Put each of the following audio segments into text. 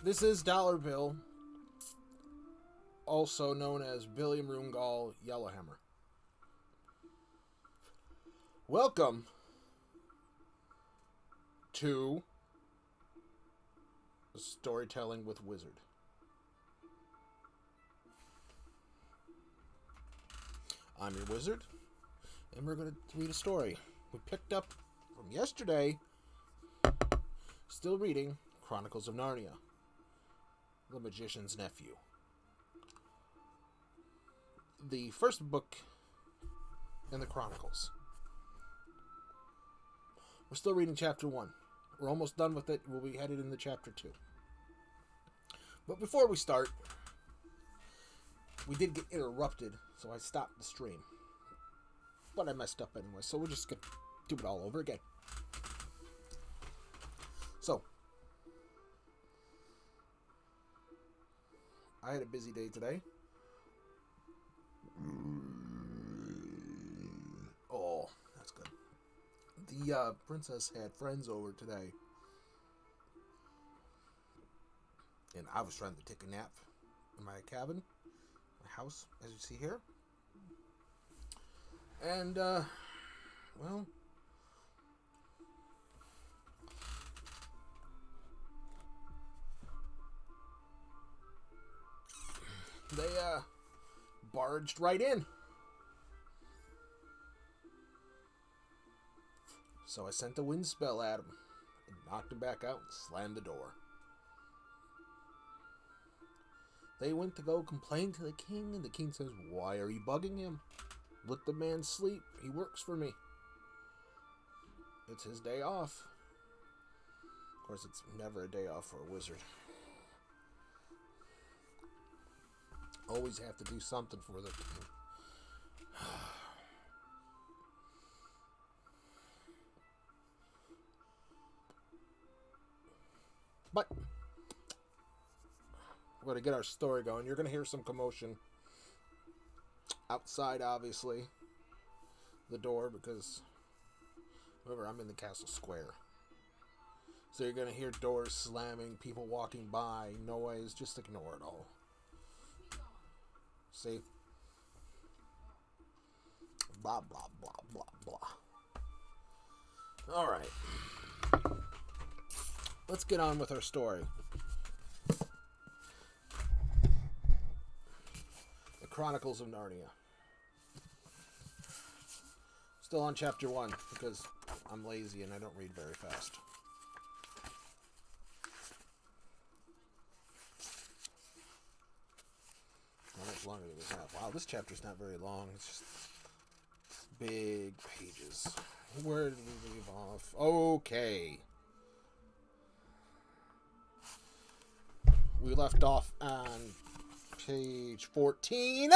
This is Dollar Bill, also known as Billy Moongall Yellowhammer. Welcome to Storytelling with Wizard. I'm your wizard, and we're going to read a story we picked up from yesterday. Still reading Chronicles of Narnia, The Magician's Nephew. The first book in the Chronicles. We're still reading chapter 1. We're almost done with it. We'll be headed into chapter 2. But before we start, we did get interrupted, so I stopped the stream. But I messed up anyway, so we're just going to do it all over again. So, I had a busy day today. Oh, that's good. The princess had friends over today. And I was trying to take a nap in my cabin, my house, as you see here. And, well, they, barged right in. So I sent a wind spell at him and knocked him back out and slammed the door. They went to go complain to the king, and the king says, "Why are you bugging him? Let the man sleep. He works for me. It's his day off." Of course, it's never a day off for a wizard. Always have to do something for the king. But we're going to get our story going. You're going to hear some commotion outside, obviously, the door, because remember, I'm in the castle square. So you're going to hear doors slamming, people walking by, noise. Just ignore it all. See? Blah, blah, blah, blah, blah. All right. Let's get on with our story. The Chronicles of Narnia. Still on chapter 1, because I'm lazy and I don't read very fast. How much longer do we have? Wow, this chapter's not very long. It's just big pages. Where did we leave off? Okay. We left off on page 14.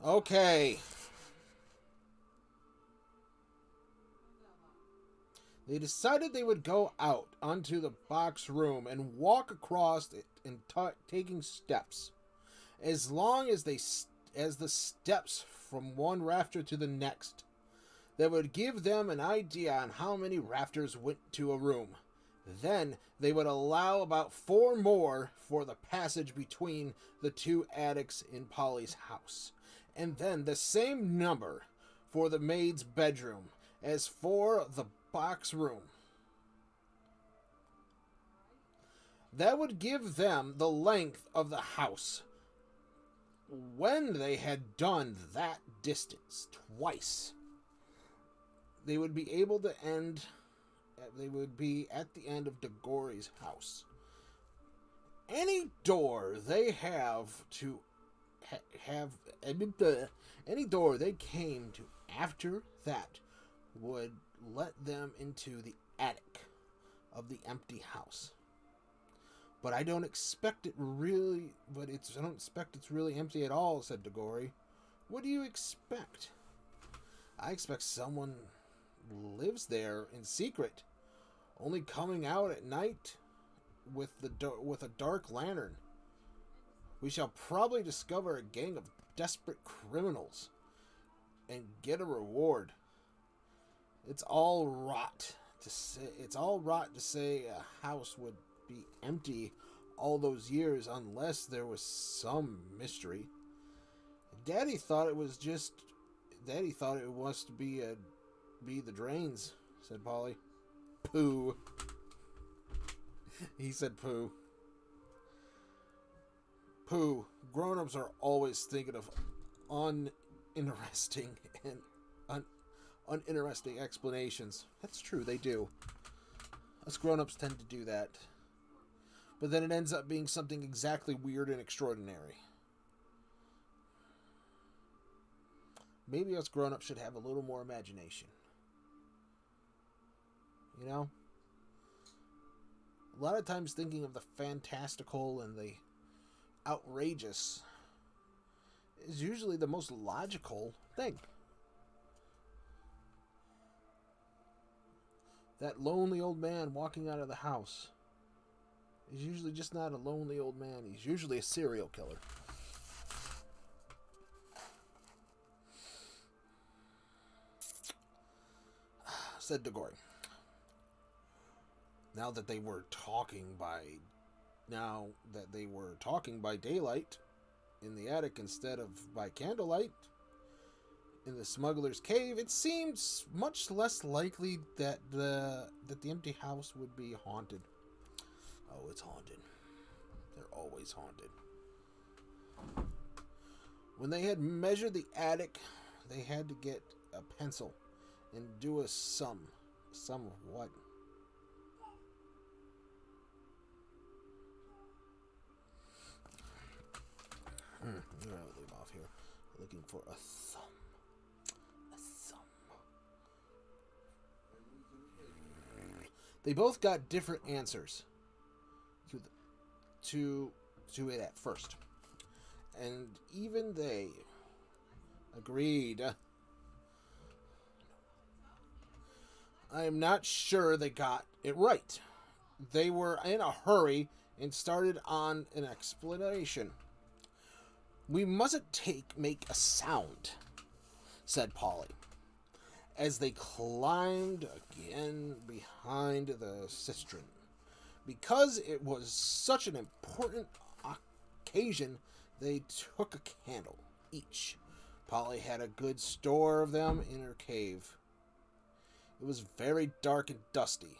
Okay. They decided they would go out onto the box room and walk across it and taking steps. As long as the steps from one rafter to the next, that would give them an idea on how many rafters went to a room. Then they would allow about 4 more for the passage between the 2 attics in Polly's house, and then the same number for the maid's bedroom as for the box room. That would give them the length of the house. When they had done that distance twice, they would be able to end. They would be at the end of Dagori's house. Any door they have to any door they came to after that would let them into the attic of the empty house. But I don't expect it's really empty at all, said Dagori. What do you expect? I expect someone lives there in secret, only coming out at night with a dark lantern. We shall probably discover a gang of desperate criminals and get a reward. It's all rot. to say it's all rot to say a house would be empty all those years unless there was some mystery. Daddy thought it was just. Daddy thought it was to be the drains," said Polly. "Pooh." He said pooh. Pooh. Grown-ups are always thinking of uninteresting and uninteresting explanations. That's true, they do. Us grown-ups tend to do that. But then it ends up being something exactly weird and extraordinary. Maybe us grown-ups should have a little more imagination. You know? A lot of times thinking of the fantastical and the outrageous is usually the most logical thing. That lonely old man walking out of the house is usually just not a lonely old man. He's usually a serial killer. Said DeGory. Now that they were talking by daylight in the attic instead of by candlelight in the smuggler's cave, it seemed much less likely that the empty house would be haunted. Oh, it's haunted. They're always haunted. When they had measured the attic, they had to get a pencil and do a sum. Sum of what? I'm gonna leave off here. Looking for a thumb. A thumb. They both got different answers to it at first. And even they agreed. I am not sure they got it right. They were in a hurry and started on an explanation. "We mustn't make a sound," said Polly, as they climbed again behind the cistern. Because it was such an important occasion, they took a candle each. Polly had a good store of them in her cave. It was very dark and dusty.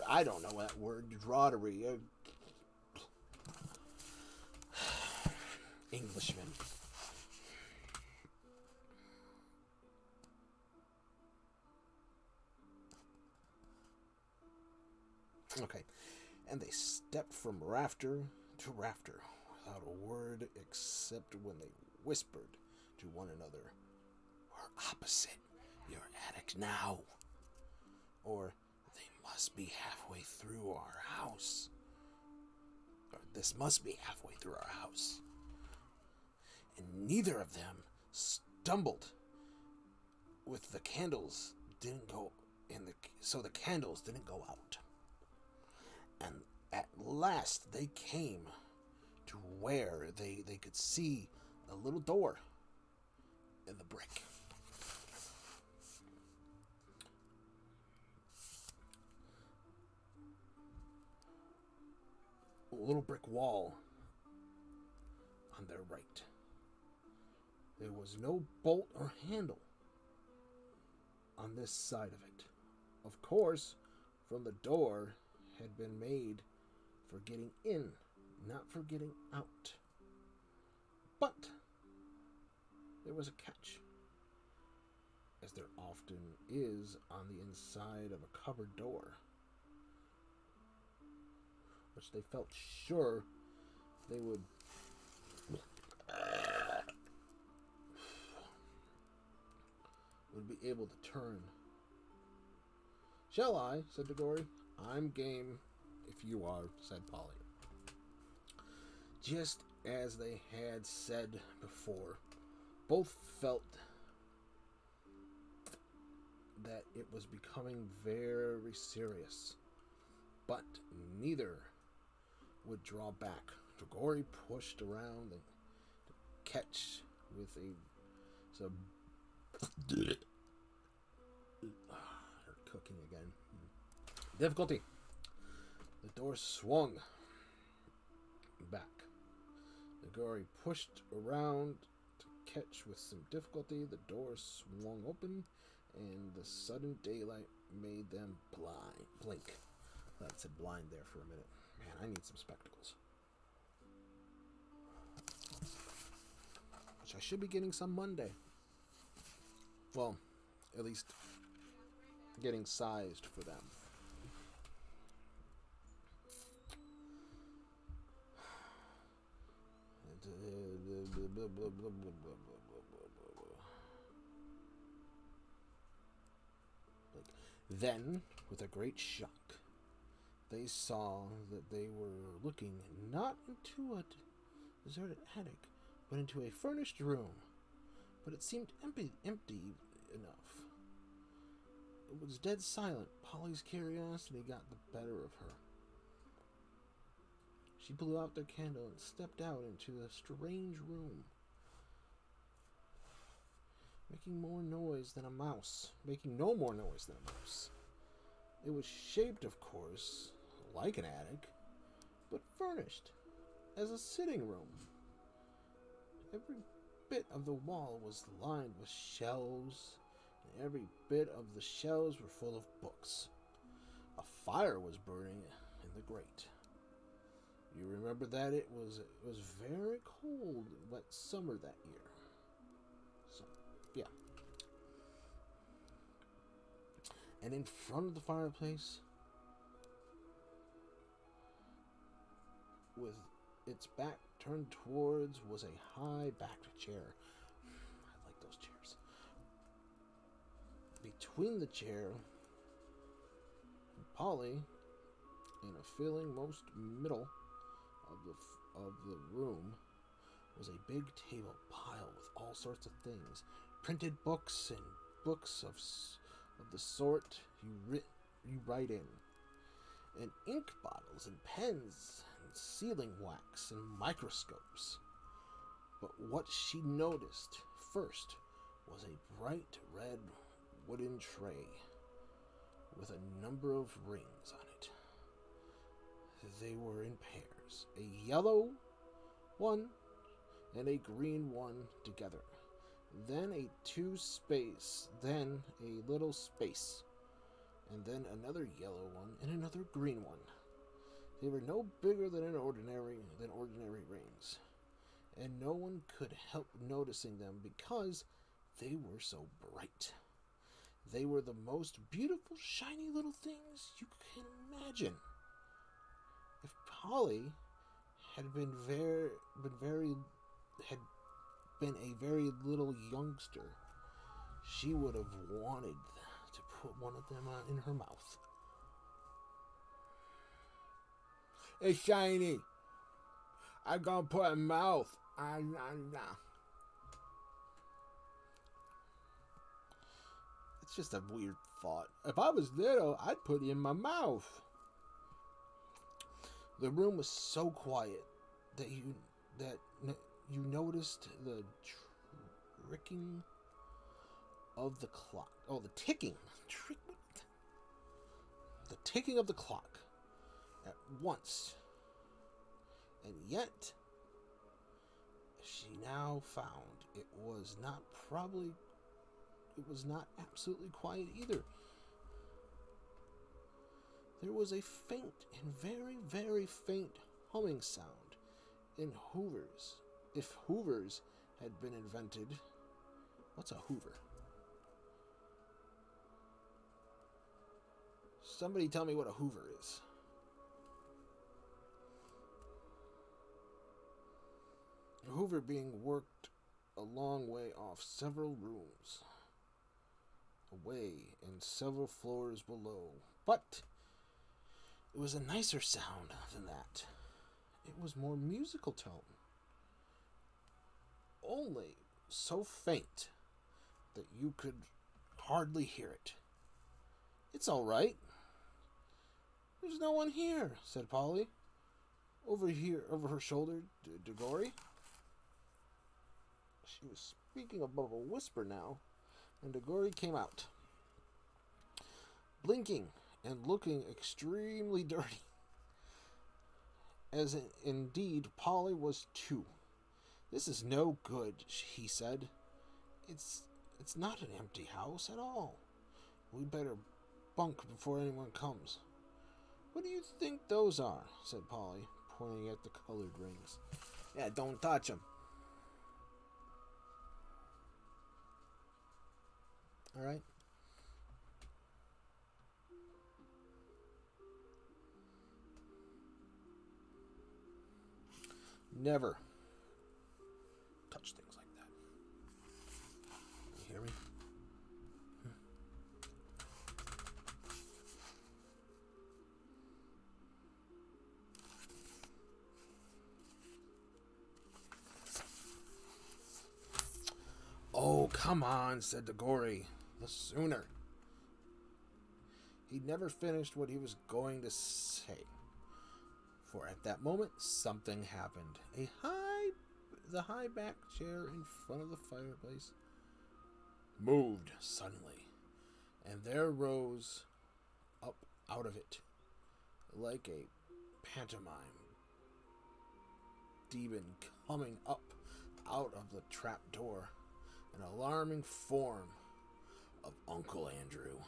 I don't know that word. Draudery. Englishman. Okay. And they stepped from rafter to rafter without a word except when they whispered to one another, "We're opposite your attic now." Or, "They must be halfway through our house." Or, "This must be halfway through our house." And neither of them stumbled with the candles didn't go in so the candles didn't go out. And at last they came to where they could see a little door in the brick. A little brick wall on their right. There was no bolt or handle on this side of it. Of course, from the door had been made for getting in, not for getting out. But there was a catch, as there often is on the inside of a cupboard door, which they felt sure they would be able to turn. "Shall I?" said DeGory. "I'm game if you are," said Polly. Just as they had said before, both felt that it was becoming very serious, but neither would draw back. DeGory pushed around the catch with a They're cooking again. Difficulty. The door swung back. Nagori pushed around to catch with some difficulty. The door swung open, and the sudden daylight made them blink. I thought it said blind there for a minute. Man, I need some spectacles. Which I should be getting some Monday. Well, at least getting sized for them. Then, with a great shock, they saw that they were looking not into a deserted attic, but into a furnished room. But it seemed empty enough. It was dead silent. Polly's curiosity got the better of her. She blew out their candle and stepped out into the strange room, making no more noise than a mouse. It was shaped, of course, like an attic, but furnished as a sitting room. Every bit of the wall was lined with shelves, and every bit of the shelves were full of books. A fire was burning in the grate. You remember that it was very cold, wet summer that year. So, yeah. And in front of the fireplace, with its back turned towards, was a high-backed chair. I like those chairs. Between the chair and Polly, in a feeling most middle of the room, was a big table piled with all sorts of things, printed books and books of the sort you write in, and ink bottles and pens and sealing wax and microscopes. But what she noticed first was a bright red wooden tray with a number of rings on it. They were in pairs, a yellow one and a green one together, then a then a little space, and then another yellow one and another green one. They were no bigger than ordinary rings, and no one could help noticing them because they were so bright. They were the most beautiful, shiny little things you can imagine. If Polly had been a very little youngster, she would have wanted to put one of them in her mouth. It's shiny. I'm gonna put a mouth. It's just a weird thought. If I was little, I'd put it in my mouth. The room was so quiet that you noticed the ticking of the clock. Oh, the ticking. The ticking of the clock at once. And yet, she now found it was not absolutely quiet either. There was a faint and very, very faint humming sound in Hoovers. If Hoovers had been invented... What's a Hoover? Somebody tell me what a Hoover is. A Hoover being worked a long way off several rooms away and several floors below. But it was a nicer sound than that. It was more musical tone. Only so faint that you could hardly hear it. It's all right. There's no one here, said Polly. Over her shoulder, Nagori. She was speaking above a whisper now, and Dagori came out, blinking and looking extremely dirty. As indeed Polly was too. "This is no good," he said. It's not an empty house at all. We'd better bunk before anyone comes." "What do you think those are?" said Polly, pointing at the colored rings. "Yeah, don't touch them." All right. Never touch things like that. You hear me? "Oh, come on," said Dagori. "The sooner." He never finished what he was going to say, for at that moment something happened. The high back chair in front of the fireplace moved suddenly, and there rose up out of it, like a pantomime demon coming up out of the trap door, an alarming form of Uncle Andrew.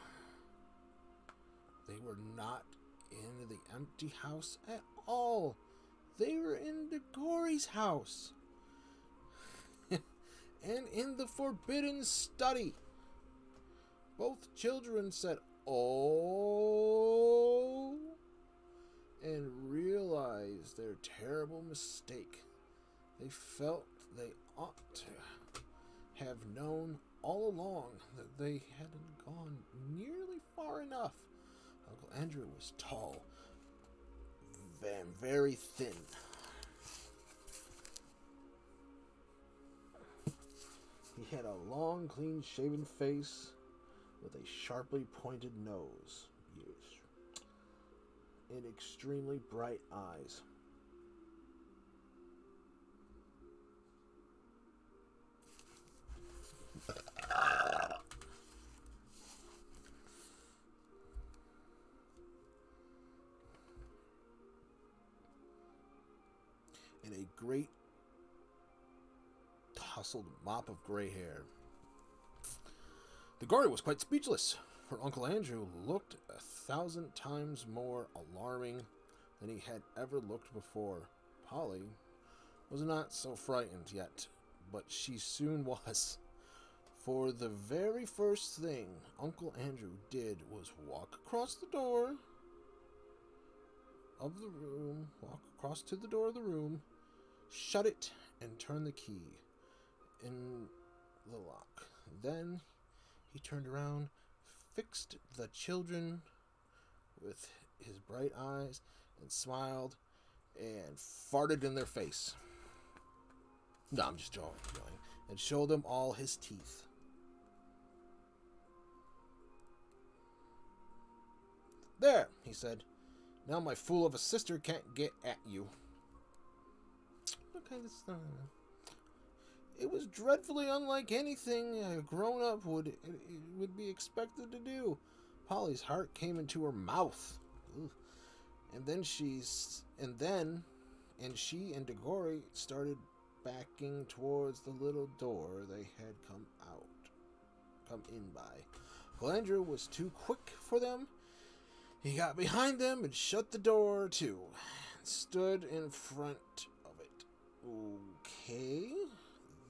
They were not in the empty house at all. They were in Dagori's house. And in the forbidden study. Both children said, "Oh," and realized their terrible mistake. They felt they ought to have known all along that they hadn't gone nearly far enough. Uncle Andrew was tall and very thin. He had a long, clean-shaven face with a sharply pointed nose, yes, and extremely bright eyes. And a great tousled mop of gray hair. Dagori was quite speechless, for Uncle Andrew looked 1,000 times more alarming than he had ever looked before. Polly was not so frightened yet, but she soon was. For the very first thing Uncle Andrew did was walk across to the door of the room, shut it, and turn the key in the lock. Then he turned around, fixed the children with his bright eyes, and smiled, and farted in their face. No, I'm just joking. And showed them all his teeth. "There," he said. "Now my fool of a sister can't get at you." Okay, this it was dreadfully unlike anything a grown-up would be expected to do. Polly's heart came into her mouth. Ugh. And she and Dagori started backing towards the little door they had come in by. Uncle Andrew was too quick for them. He got behind them and shut the door too, and stood in front of it. Okay.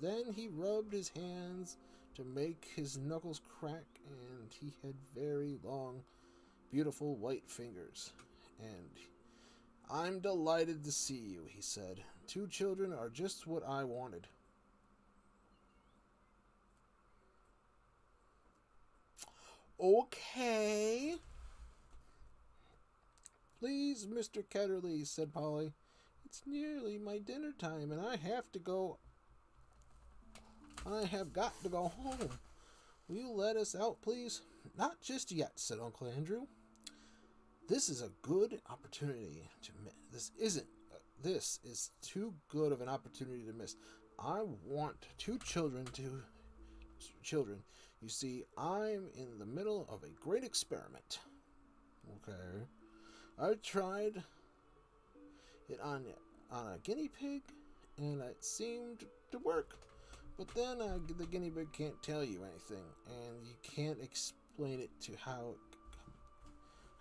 Then he rubbed his hands to make his knuckles crack, and he had very long, beautiful white fingers. And "I'm delighted to see you," he said. "Two children are just what I wanted." "Okay. Please, Mr. Ketterly," said Polly. "It's nearly my dinner time, and I have got to go home. Will you let us out, please?" "Not just yet," said Uncle Andrew. "This is a good opportunity to miss. This is too good of an opportunity to miss. I want two children. You see, I'm in the middle of a great experiment. Okay. I tried it on a guinea pig, and it seemed to work. But then the guinea pig can't tell you anything, and you can't explain it to how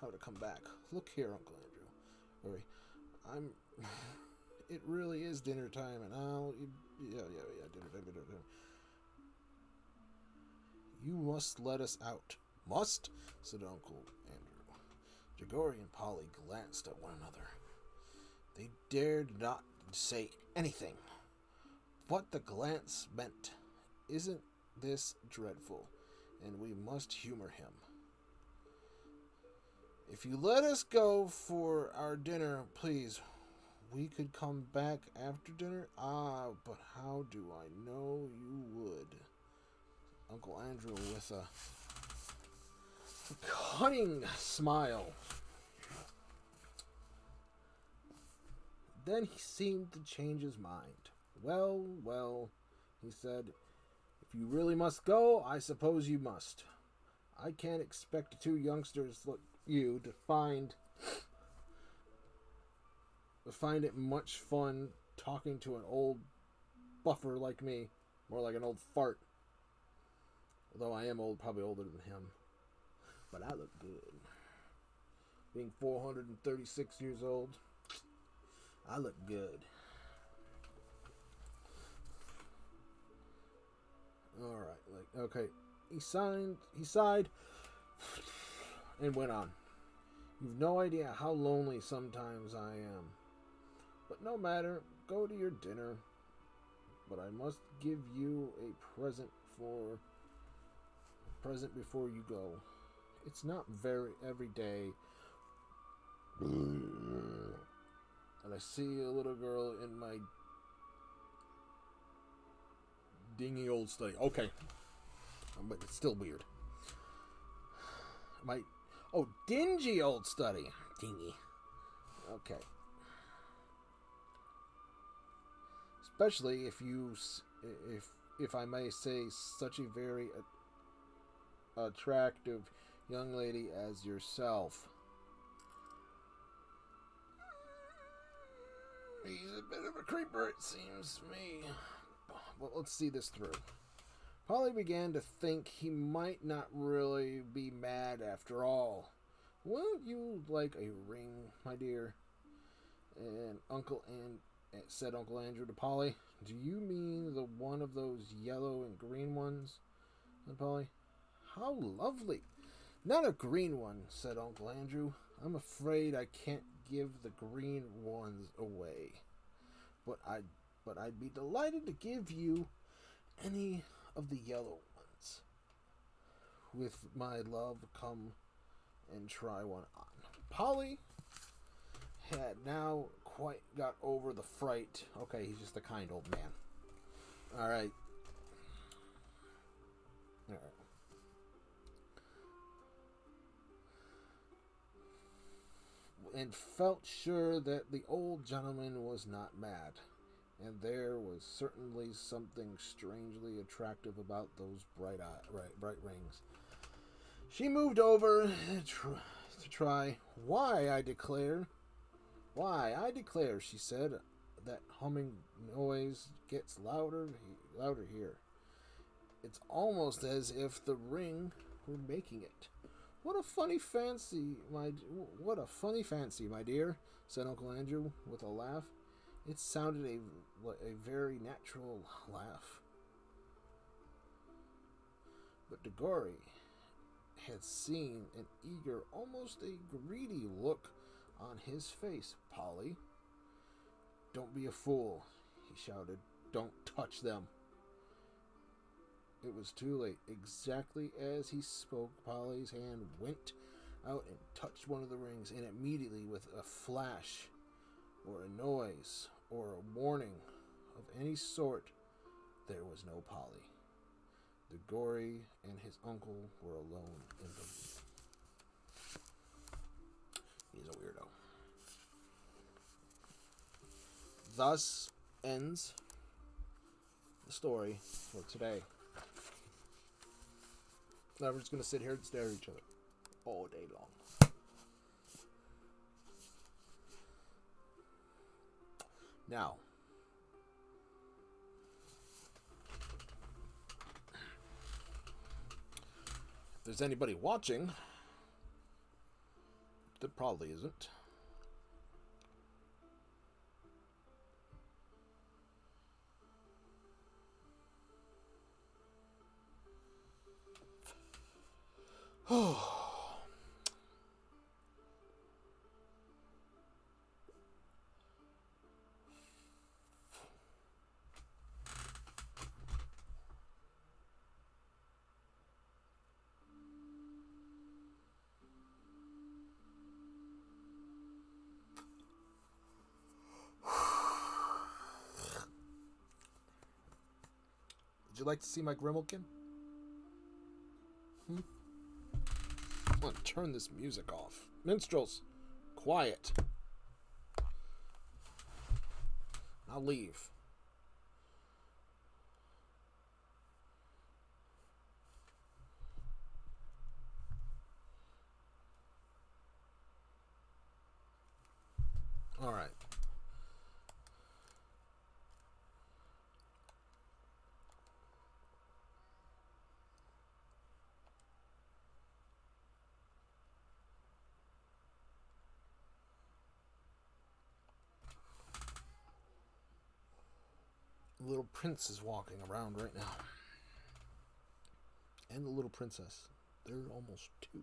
to come back. Look here, Uncle Andrew. Hurry. I'm. It really is dinner time, and yeah, dinner time. You must let us out. Must? Said Uncle Andrew. Jagori and Polly glanced at one another. They dared not say anything. What the glance meant. Isn't this dreadful? And we must humor him. If you let us go for our dinner, please, we could come back after dinner. Ah, but how do I know you would? Uncle Andrew with a cunning smile. Then he seemed to change his mind. Well, he said, if you really must go, I suppose you must. I can't expect two youngsters like you to find it much fun talking to an old buffer like me, more like an old fart. Although I am old, probably older than him. But I look good. Being 436 years old, I look good. Alright, okay. He sighed, and went on. You've no idea how lonely sometimes I am. But no matter, go to your dinner. But I must give you a present before you go. It's not very every day. And I see a little girl in my dingy old study. Okay. But it's still weird. Dingy old study. Dingy. Okay. Especially if I may say, such a very attractive young lady as yourself. He's a bit of a creeper, it seems to me. Well, let's see this through. Polly began to think he might not really be mad after all. Wouldn't you like a ring, my dear? And said Uncle Andrew to Polly. Do you mean the one of those yellow and green ones? Said Polly. How lovely. Not a green one, said Uncle Andrew. I'm afraid I can't give the green ones away. But I'd be delighted to give you any of the yellow ones. With my love, come and try one on. Polly had now quite got over the fright. Okay, he's just a kind old man. All right. And felt sure that the old gentleman was not mad. And there was certainly something strangely attractive about those bright rings. She moved over to try. Why, I declare, she said, that humming noise gets louder here. It's almost as if the ring were making it. What a funny fancy, my dear, said Uncle Andrew with a laugh. It sounded a very natural laugh. But Jagori had seen an eager, almost a greedy look on his face. Polly, don't be a fool, he shouted. Don't touch them. It was too late. Exactly as he spoke, Polly's hand went out and touched one of the rings, and immediately, with a flash or a noise or a warning of any sort, there was no Polly. Jagori and his uncle were alone in the room. He's a weirdo. Thus ends the story for today. Now we're just going to sit here and stare at each other all day long. Now, if there's anybody watching, there probably isn't. Oh. Would you like to see my Grimalkin? I'm going to turn this music off. Minstrels, quiet. I'll leave. All right. The little prince is walking around right now. And the little princess. They're almost 2.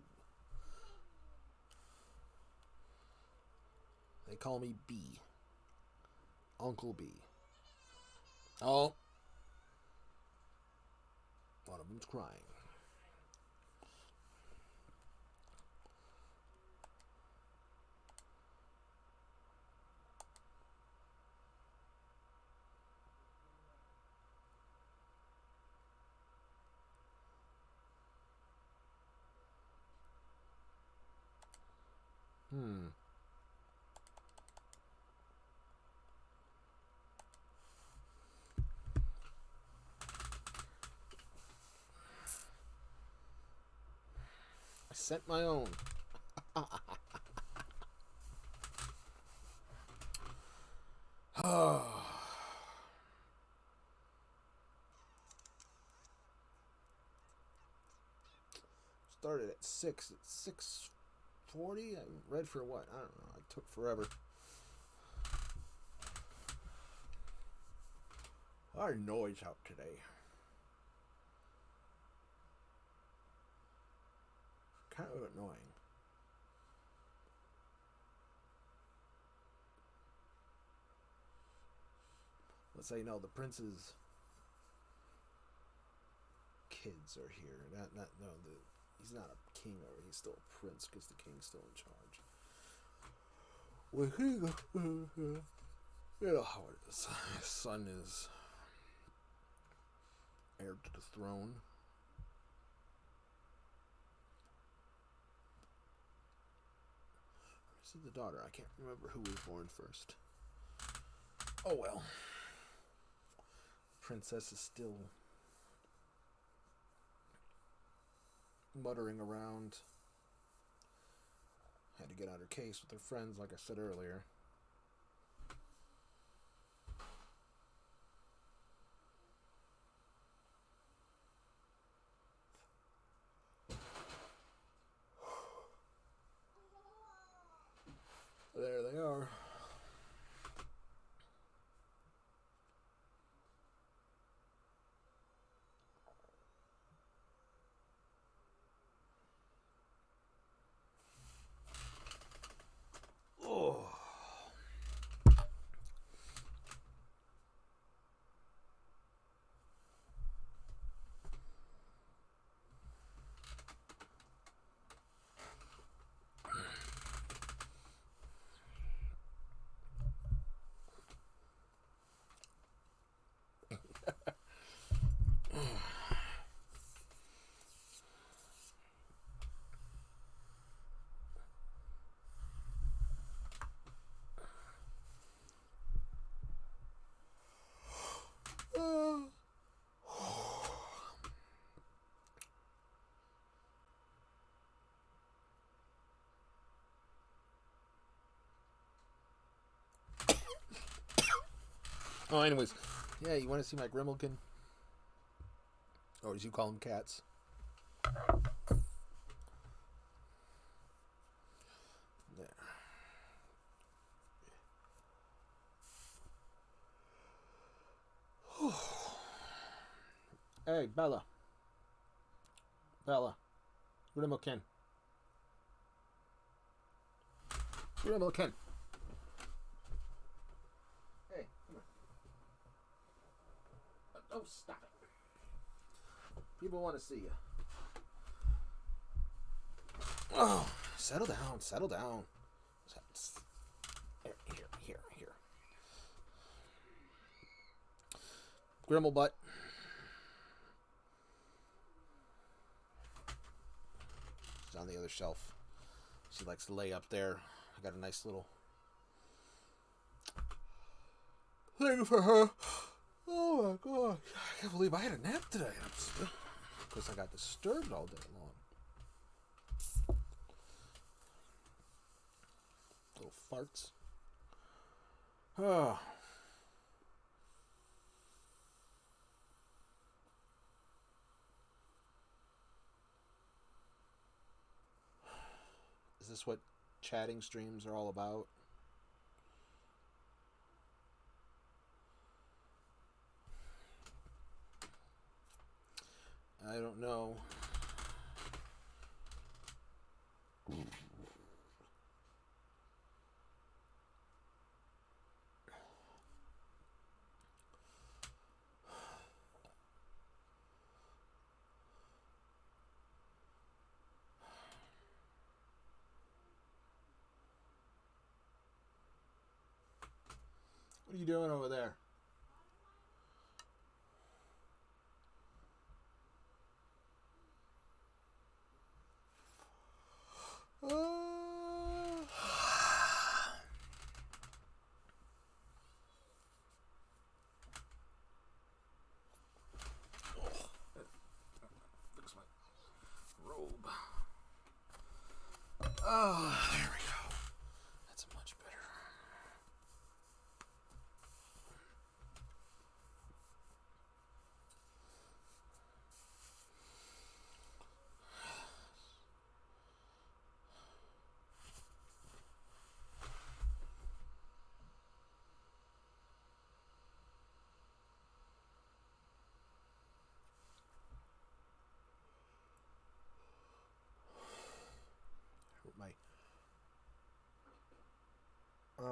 They call me B. Uncle B. Oh. One of them's crying. I sent my own. Started at 6. It's 6:40. I read for what? I don't know. It took forever. Our noise out today. Kind of annoying. Let's say no. The prince's kids are here. He's not a king, or he's still a prince because the king's still in charge. Well, you know how it is. His son is heir to the throne. This is the daughter. I can't remember who was born first. Oh well. Princess is still muttering around. Had to get out her case with her friends, like I said earlier. There they are. Oh. Oh, anyways. Yeah, you want to see my Grimalkin? Or as you call them, cats. There. Hey, Bella. Bella. Grimalkin. Grimalkin. Hey, come here. Oh, stop it. People want to see you. Oh, settle down, settle down. Here. Grimalbutt. She's on the other shelf. She likes to lay up there. I got a nice little thing for her. Oh my god. I can't believe I had a nap today. Because I got disturbed all day long. Little farts. Oh. Is this what chatting streams are all about? I don't know. What are you doing over there? Fix my robe. Oh, there we go. That's much better. My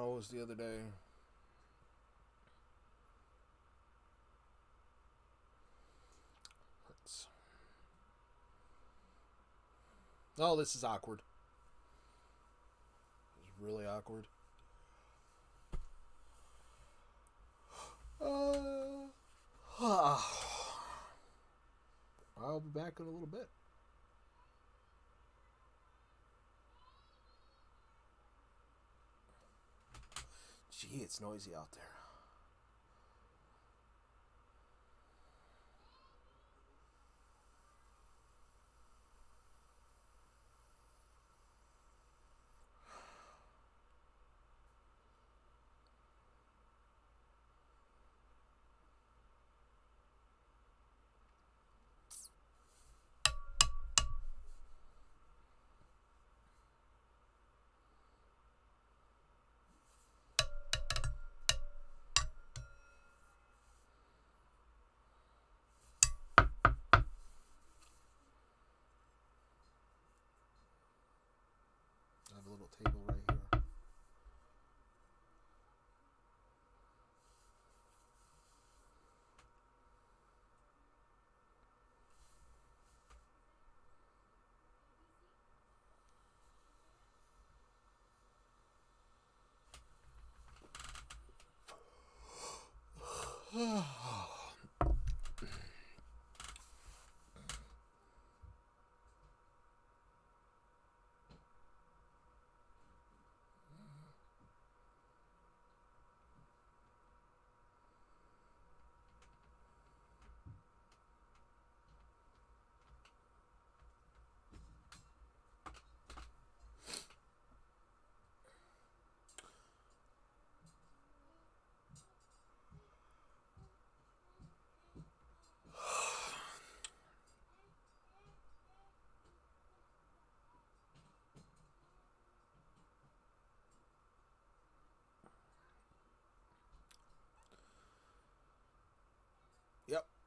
was the other day. Oh, this is awkward. It's really awkward. I'll be back in a little bit. Gee, it's noisy out there. I have a little table right here.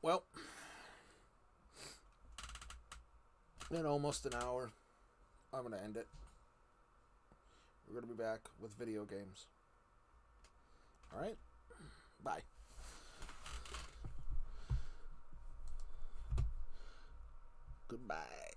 Well, in almost an hour, I'm going to end it. We're going to be back with video games. All right? Bye. Goodbye.